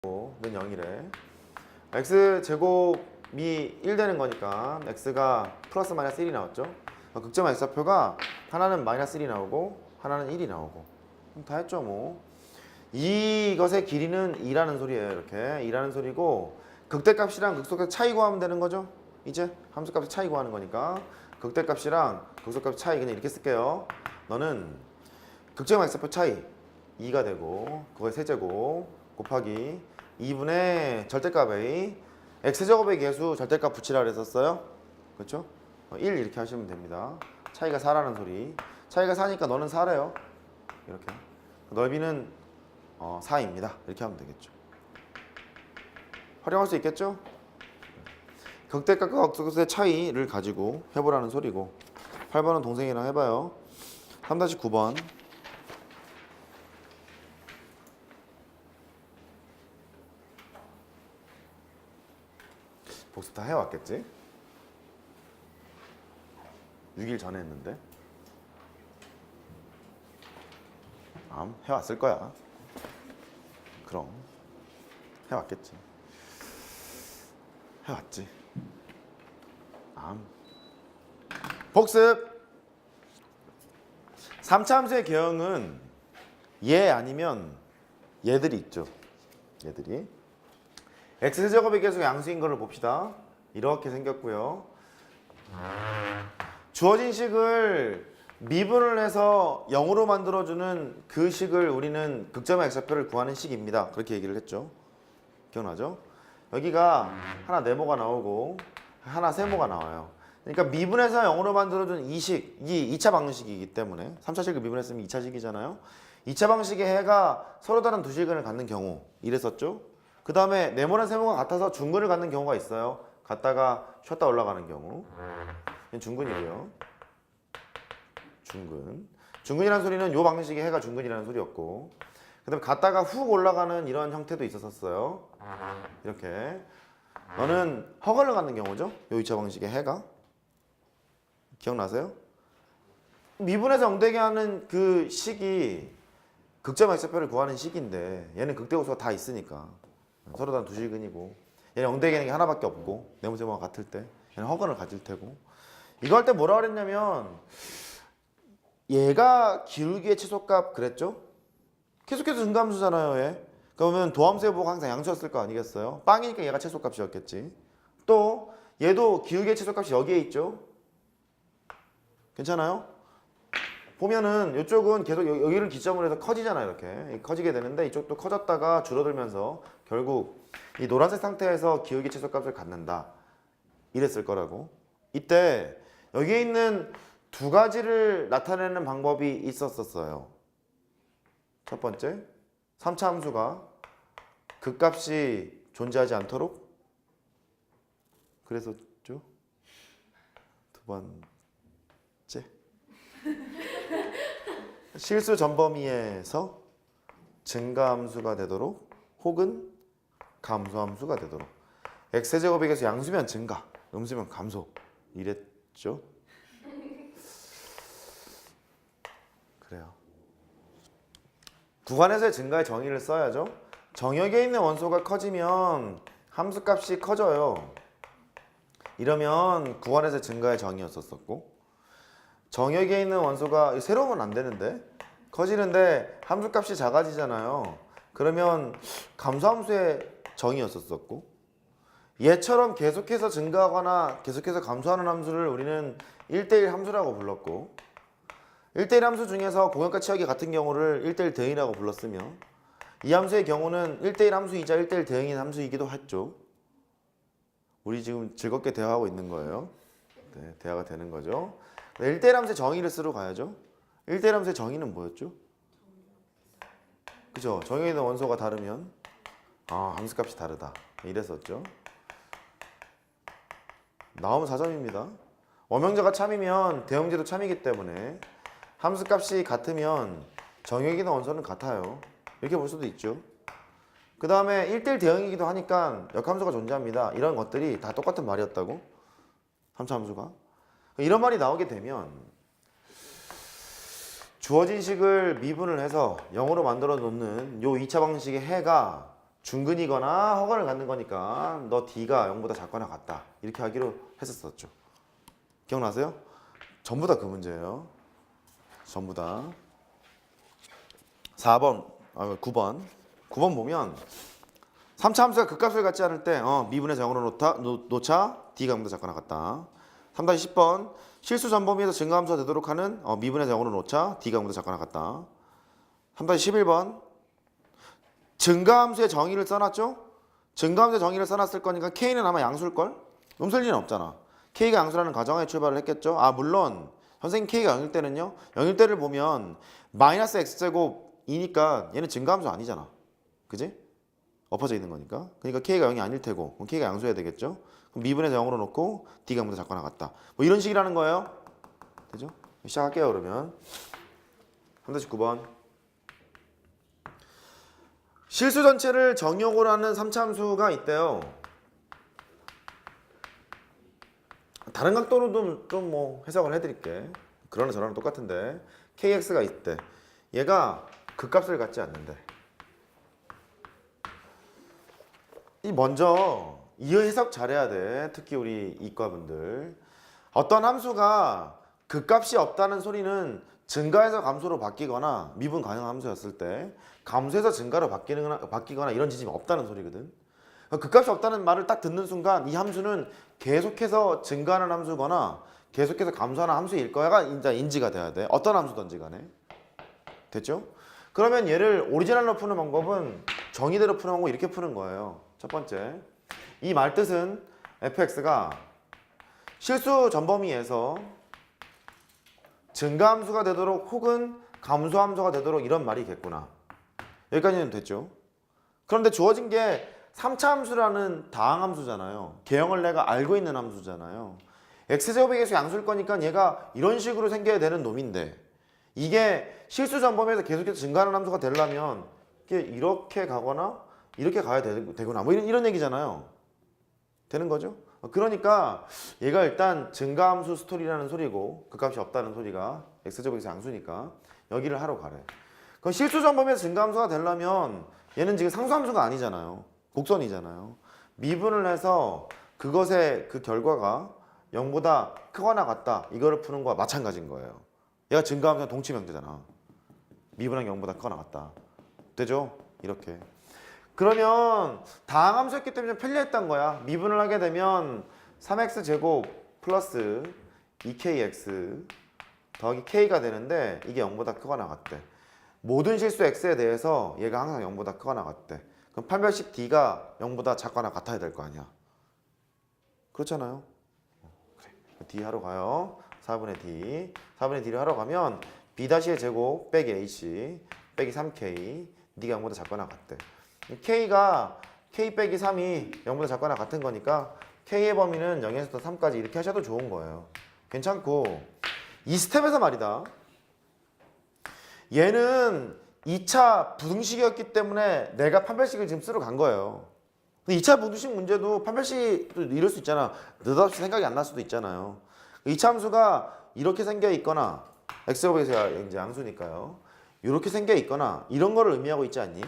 는 0이래. x제곱이 1 되는 거니까 x가 플러스 마이너스 1이 나왔죠. 극점의 x좌표가 하나는 마이너스 1이 나오고 하나는 1이 나오고 다 했죠 뭐. 이것의 길이는 2라는 소리예요. 이렇게 2라는 소리고 극대값이랑 극소값 차이 구하면 되는 거죠. 이제 함수값의 차이 구하는 거니까 극대값이랑 극소값의 차이 그냥 이렇게 쓸게요. 너는 극점의 x좌표 차이 2가 되고 그거의 세제곱 곱하기 2분의 절대값의 x제곱의 계수 절대값 붙이라 그랬었어요. 그렇죠? 1 이렇게 하시면 됩니다. 차이가 4라는 소리. 차이가 4니까 너는 4래요. 이렇게. 넓이는 4입니다. 이렇게 하면 되겠죠. 활용할 수 있겠죠? 극대값과 극소값의 차이를 가지고 해보라는 소리고 8번은 동생이랑 해봐요. 3-9번 복습 다 해왔겠지? 6일 전에 했는데 해왔을 거야. 그럼 해왔겠지. 해왔지. 복습 3차 함수의 개형은 얘 아니면 얘들이 있죠. 얘들이 x제곱의 계수가 양수인 거를 봅시다. 이렇게 생겼고요. 주어진 식을 미분을 해서 0으로 만들어주는 그 식을 우리는 극점의 x좌표를 구하는 식입니다. 그렇게 얘기를 했죠. 기억나죠? 여기가 하나 네모가 나오고 하나 세모가 나와요. 그러니까 미분해서 0으로 만들어준 이 식, 이 2차 방식이기 때문에 3차 식을 미분했으면 2차 식이잖아요. 2차 방식의 해가 서로 다른 두 식을 갖는 경우 이랬었죠. 그 다음에 네모랑 세모가 같아서 중근을 갖는 경우가 있어요. 갔다가 쉬었다 올라가는 경우. 중근이고요. 중근. 중근이라는 소리는 요 방식의 해가 중근이라는 소리였고, 그 다음에 갔다가 훅 올라가는 이런 형태도 있었어요. 이렇게. 너는 허걸을 갖는 경우죠. 요 2차 방식의 해가. 기억나세요? 미분해서 0되게 하는 그 식이 극점 x좌표를 구하는 식인데 얘는 극대호수가 다 있으니까 서로 다른 두 식은이고 얘는 0되게 하는 게 하나밖에 없고 네모세모가 같을 때 얘는 허근을 가질 테고 이거 할 때 뭐라 그랬냐면 얘가 기울기의 최소값 그랬죠? 계속해서 증가함수잖아요 얘. 그러면 도함수에 보고 항상 양수였을 거 아니겠어요? 빵이니까 얘가 최소값이었겠지. 또 얘도 기울기의 최소값이 여기에 있죠? 괜찮아요? 보면은 이쪽은 계속 여기를 기점으로 해서 커지잖아요. 이렇게 커지게 되는데 이쪽도 커졌다가 줄어들면서 결국 이 노란색 상태에서 기울기 최소값을 갖는다 이랬을 거라고. 이때 여기에 있는 두 가지를 나타내는 방법이 있었어요. 첫 번째 3차 함수가 극값이 존재하지 않도록 그랬었죠. 두 번째 실수 전범위에서 증가함수가 되도록 혹은 감소함수가 되도록 x제곱에 계서 양수면 증가, 음수면 감소 이랬죠. 그래요. 구간에서의 증가의 정의를 써야죠. 정역에 있는 원소가 커지면 함수값이 커져요. 이러면 구간에서의 증가의 정의였었고 정역에 있는 원소가 새로우면 안 되는데 커지는데 함수값이 작아지잖아요. 그러면 감소함수의 정의였었고 얘처럼 계속해서 증가하거나 계속해서 감소하는 함수를 우리는 1대1 함수라고 불렀고 1대1 함수 중에서 공역과 치역이 같은 경우를 1대1 대응이라고 불렀으며 이 함수의 경우는 1대1 함수이자 1대1 대응인 함수이기도 했죠. 우리 지금 즐겁게 대화하고 있는 거예요. 네, 대화가 되는 거죠. 1대1 함수의 정의를 쓰러 가야죠. 1대1 함수의 정의는 뭐였죠? 그죠? 정의에 있는 원소가 다르면 함수값이 다르다 이랬었죠. 나오면 4점입니다. 원명제가 참이면 대형제도 참이기 때문에 함수값이 같으면 정의에 있는 원소는 같아요. 이렇게 볼 수도 있죠. 그 다음에 1대1 대응이기도 하니까 역함수가 존재합니다. 이런 것들이 다 똑같은 말이었다고? 3차 함수가. 이런 말이 나오게 되면 주어진 식을 미분을 해서 0으로 만들어 놓는 요 2차 방식의 해가 중근이거나 허근을 갖는 거니까 너 D가 0보다 작거나 같다 이렇게 하기로 했었죠. 기억나세요? 전부 다 그 문제예요. 전부 다. 4번, 9번. 9번 보면 3차 함수가 극값을 갖지 않을 때 미분에서 0으로 놓자 D가 0보다 작거나 같다. 3-10번 실수 전범위에서 증가함수가 되도록 하는 미분에서 0으로 놓자 D가 0보다 작거나 같다. 3-11번 증가함수의 정의를 써놨죠? 증가함수의 정의를 써놨을 거니까 K는 아마 양수일걸? 음수일 리는 없잖아. K가 양수라는 가정하에 출발을 했겠죠? 물론 선생님 K가 0일 때는요. 0일 때를 보면 마이너스 X제곱이니까 얘는 증가함수 아니잖아. 그지? 엎어져 있는 거니까. 그러니까 K가 0이 아닐 테고 그럼 K가 양수여야 되겠죠? 그럼 미분에서 0으로 놓고 D가 0보다 작거나 같다. 뭐 이런 식이라는 거예요. 되죠? 시작할게요 그러면. 3-9번 실수 전체를 정역으로 하는 3차 함수가 있대요. 다른 각도로도 좀 뭐 해석을 해드릴게. 그러나 저랑 똑같은데 KX가 있대. 얘가 극값을 갖지 않는데. 먼저 이 해석 잘해야 돼. 특히 우리 이과분들. 어떤 함수가 극값이 없다는 소리는 증가해서 감소로 바뀌거나 미분 가능 함수였을 때 감소해서 증가로 바뀌거나 이런 지점이 없다는 소리거든. 극값이 없다는 말을 딱 듣는 순간 이 함수는 계속해서 증가하는 함수거나 계속해서 감소하는 함수일 거야가 이제 인지가 돼야 돼. 어떤 함수든지 간에. 됐죠? 그러면 얘를 오리지널로 푸는 방법은 정의대로 푸는 방법 이렇게 푸는 거예요. 첫 번째, 이 말뜻은 fx가 실수 전범위에서 증가함수가 되도록 혹은 감소함수가 되도록 이런 말이겠구나. 여기까지는 됐죠? 그런데 주어진 게 3차 함수라는 다항함수잖아요. 개형을 내가 알고 있는 함수잖아요. x제곱의 계수 양수일 거니까 얘가 이런 식으로 생겨야 되는 놈인데 이게 실수 전범위에서 계속해서 증가하는 함수가 되려면 이게 이렇게 가거나 이렇게 가야 되구나. 뭐 이런 얘기잖아요. 되는 거죠? 그러니까 얘가 일단 증가함수 스토리라는 소리고 극값이 없다는 소리가 x제곱에서 양수니까 여기를 하러 가래. 그럼 실수 전범위에서 증가함수가 되려면 얘는 지금 상수함수가 아니잖아요. 곡선이잖아요. 미분을 해서 그것의 그 결과가 0보다 크거나 같다. 이거를 푸는 거와 마찬가지인 거예요. 얘가 증가함수는 동치명제잖아. 미분한 0보다 크거나 같다. 되죠? 이렇게. 그러면 다항함수였기 때문에 좀 편리했던 거야. 미분을 하게 되면 3x제곱 플러스 2kx 더하기 k가 되는데 이게 0보다 크거나 같대. 모든 실수 x에 대해서 얘가 항상 0보다 크거나 같대. 그럼 판별식 d가 0보다 작거나 같아야 될 거 아니야. 그렇잖아요. 그래. d 하러 가요. 4분의 d. 4분의 d를 하러 가면 b-의 제곱 빼기 ac 빼기 3k d가 0보다 작거나 같대. k가 k 빼기 3이 0보다 작거나 같은 거니까 k의 범위는 0에서 3까지 이렇게 하셔도 좋은 거예요. 괜찮고 이 스텝에서 말이다. 얘는 2차 부등식이었기 때문에 내가 판별식을 지금 쓰러 간 거예요. 근데 2차 부등식 문제도 판별식도 이럴 수 있잖아. 느닷없이 생각이 안 날 수도 있잖아요. 2차 함수가 이렇게 생겨 있거나 x제곱에서 이제 양수니까요. 이렇게 생겨 있거나 이런 거를 의미하고 있지 않니?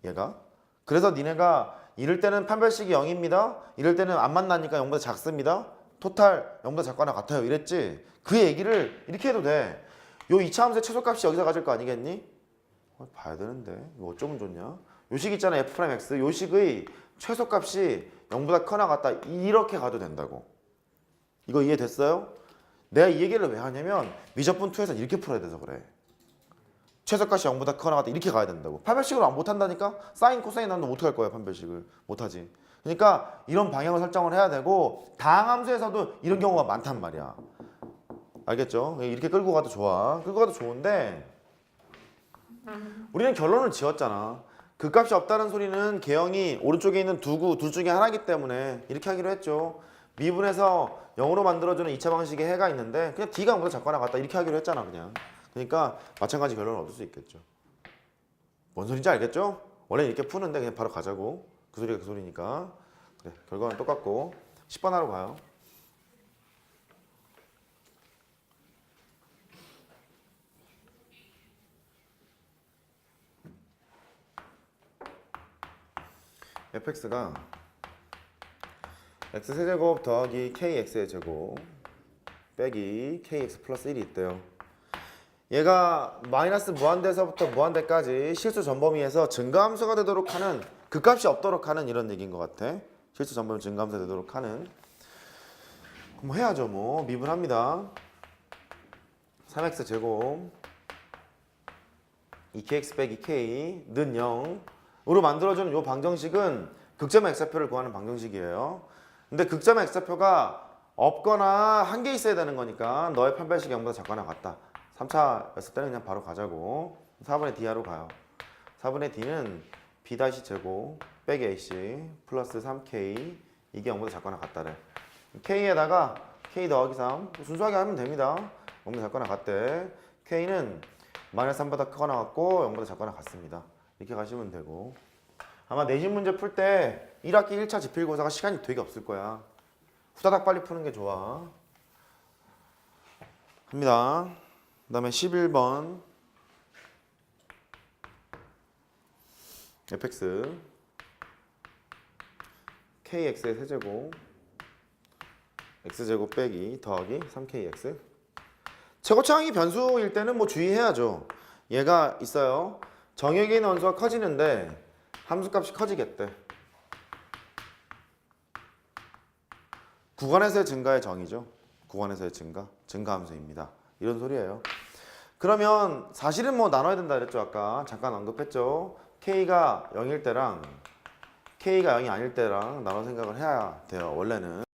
얘가. 그래서 니네가 이럴 때는 판별식이 0입니다. 이럴 때는 안 만나니까 0보다 작습니다. 토탈 0보다 작거나 같아요. 이랬지. 그 얘기를 이렇게 해도 돼. 요 2차 함수의 최소값이 여기서 가질 거 아니겠니? 봐야 되는데 이거 어쩌면 좋냐? 요 식 있잖아 f'x. 요 식의 최소값이 0보다 크거나 같다. 이렇게 가도 된다고. 이거 이해됐어요? 내가 이 얘기를 왜 하냐면 미적분 2에서 이렇게 풀어야 돼서 그래. 최소값이 0보다 크거나 같다 이렇게 가야 된다고. 판별식으로 안 못한다니까? 사인 코사인 나누면 어떻게 할 거야 판별식을. 못하지. 그러니까 이런 방향을 설정을 해야 되고 다항함수에서도 이런 경우가 많단 말이야. 알겠죠? 이렇게 끌고 가도 좋아. 끌고 가도 좋은데 우리는 결론을 지었잖아. 극값이 없다는 소리는 개형이 오른쪽에 있는 둘 중에 하나이기 때문에 이렇게 하기로 했죠. 미분해서 0으로 만들어주는 2차 방식의 해가 있는데 그냥 D가 0보다 작거나 같다 이렇게 하기로 했잖아 그냥. 그러니까 마찬가지 결론을 얻을 수 있겠죠. 뭔 소린지 알겠죠? 원래 이렇게 푸는데 그냥 바로 가자고. 그 소리가 그 소리니까. 그래, 결과는 똑같고 10번 하러 가요. fx가 x세제곱 더하기 kx의 제곱 빼기 kx 플러스 1이 있대요. 얘가 마이너스 무한대에서부터 무한대까지 실수 전범위에서 증가함수가 되도록 하는, 극값이 없도록 하는 이런 얘기인 것 같아. 실수 전범위 증가함수가 되도록 하는. 그럼 해야죠. 뭐 미분합니다. 3x 제곱 2kx 빼기 k는 0으로 만들어주는 이 방정식은 극점의 x좌표를 구하는 방정식이에요. 근데 극점의 x좌표가 없거나 한 개 있어야 되는 거니까 너의 판별식이 0보다 작거나 같다. 3차였을 때는 그냥 바로 가자고. 4분의 d하로 가요. 4분의 d는 b 다시 제곱 빼기 ac 플러스 3k 이게 0보다 작거나 같다래. k에다가 k 더하기 3 순수하게 하면 됩니다. 0보다 작거나 같대. k는 마이너스 3보다 크거나 같고 0보다 작거나 같습니다. 이렇게 가시면 되고, 아마 내신 문제 풀 때 1학기 1차 지필고사가 시간이 되게 없을 거야. 후다닥 빨리 푸는 게 좋아. 합니다. 그 다음에 11번 fx kx의 세제곱 x제곱 빼기 더하기 3kx. 최고차항이 변수일 때는 뭐 주의해야죠. 얘가 있어요. 정역에 있는 원소가 커지는데 함수값이 커지겠대. 구간에서의 증가의 정의죠. 구간에서의 증가함수입니다. 이런 소리예요. 그러면 사실은 뭐 나눠야 된다 그랬죠. 아까 잠깐 언급했죠. K가 0일 때랑 K가 0이 아닐 때랑 나눠 생각을 해야 돼요. 원래는.